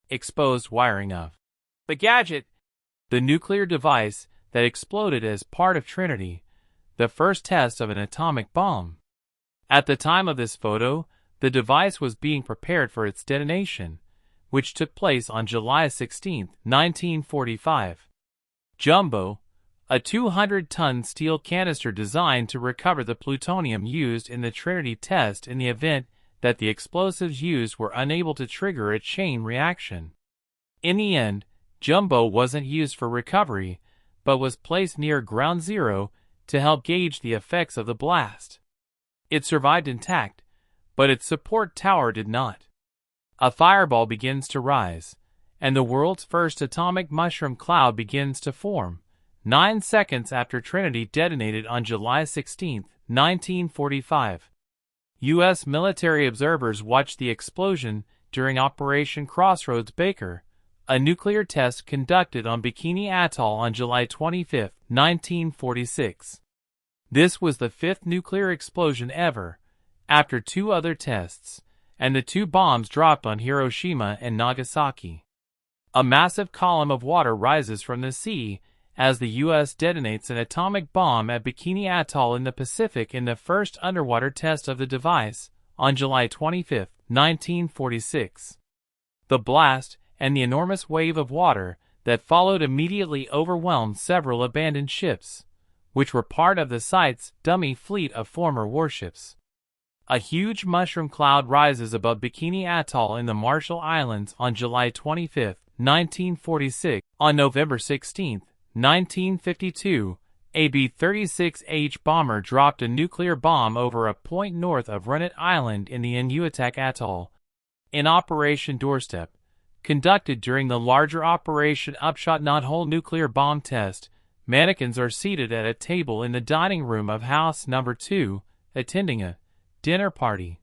exposed wiring of the gadget, the nuclear device that exploded as part of Trinity, the first test of an atomic bomb. At the time of this photo, the device was being prepared for its detonation, which took place on July 16, 1945. Jumbo, a 200-ton steel canister designed to recover the plutonium used in the Trinity test in the event that the explosives used were unable to trigger a chain reaction. In the end, Jumbo wasn't used for recovery, but was placed near ground zero to help gauge the effects of the blast. It survived intact, but its support tower did not. A fireball begins to rise, and the world's first atomic mushroom cloud begins to form, 9 seconds after Trinity detonated on July 16, 1945. U.S. military observers watched the explosion during Operation Crossroads Baker, a nuclear test conducted on Bikini Atoll on July 25, 1946. This was the 5th nuclear explosion ever, after 2 other tests, and the 2 bombs dropped on Hiroshima and Nagasaki. A massive column of water rises from the sea as the U.S. detonates an atomic bomb at Bikini Atoll in the Pacific in the first underwater test of the device on July 25, 1946. The blast and the enormous wave of water that followed immediately overwhelmed several abandoned ships, which were part of the site's dummy fleet of former warships. A huge mushroom cloud rises above Bikini Atoll in the Marshall Islands on July 25, 1946. On November 16, 1952, a B-36H bomber dropped a nuclear bomb over a point north of Rennet Island in the Enuitak Atoll. In Operation Doorstep, conducted during the larger Operation Upshot Knothole nuclear bomb test, mannequins are seated at a table in the dining room of House No. 2, attending a dinner party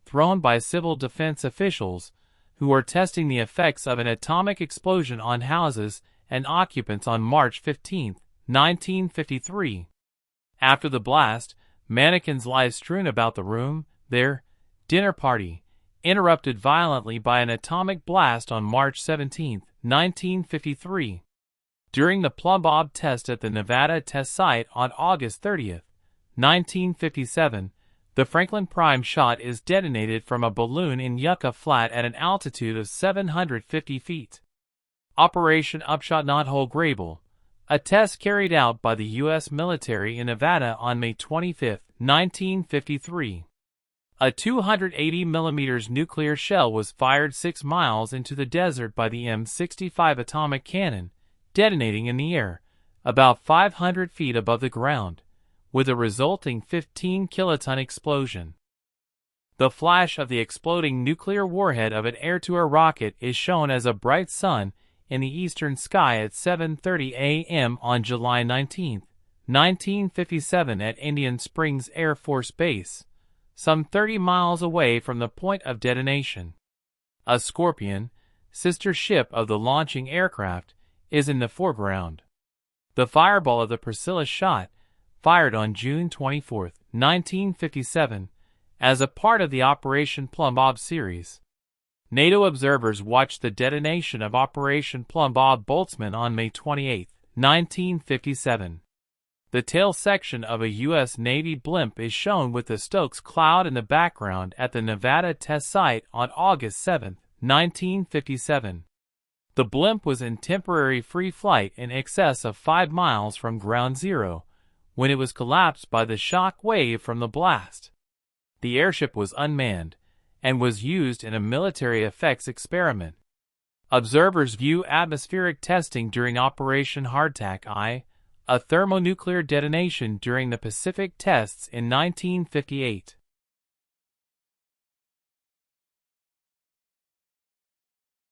thrown by civil defense officials who are testing the effects of an atomic explosion on houses and occupants on March 15, 1953. After the blast, mannequins lie strewn about the room, their dinner party interrupted violently by an atomic blast on March 17, 1953. During the plumb bob test at the Nevada test site on August 30, 1957, the Franklin prime shot is detonated from a balloon in Yucca Flat at an altitude of 750 feet. Operation Upshot Knothole Grable, a test carried out by the U.S. military in Nevada on May 25, 1953. A 280mm nuclear shell was fired 6 miles into the desert by the M65 atomic cannon, detonating in the air, about 500 feet above the ground, with a resulting 15-kiloton explosion. The flash of the exploding nuclear warhead of an air-to-air rocket is shown as a bright sun in the eastern sky at 7:30 a.m. on July 19, 1957 at Indian Springs Air Force Base, some 30 miles away from the point of detonation. A Scorpion, sister ship of the launching aircraft, is in the foreground. The fireball of the Priscilla shot, fired on June 24, 1957, as a part of the Operation Plumb Bob series. NATO observers watched the detonation of Operation Plumb Bob Boltzmann on May 28, 1957. The tail section of a U.S. Navy blimp is shown with the Stokes cloud in the background at the Nevada test site on August 7, 1957. The blimp was in temporary free flight in excess of 5 miles from ground zero when it was collapsed by the shock wave from the blast. The airship was unmanned and was used in a military effects experiment. Observers view atmospheric testing during Operation Hardtack I, a thermonuclear detonation during the Pacific tests in 1958.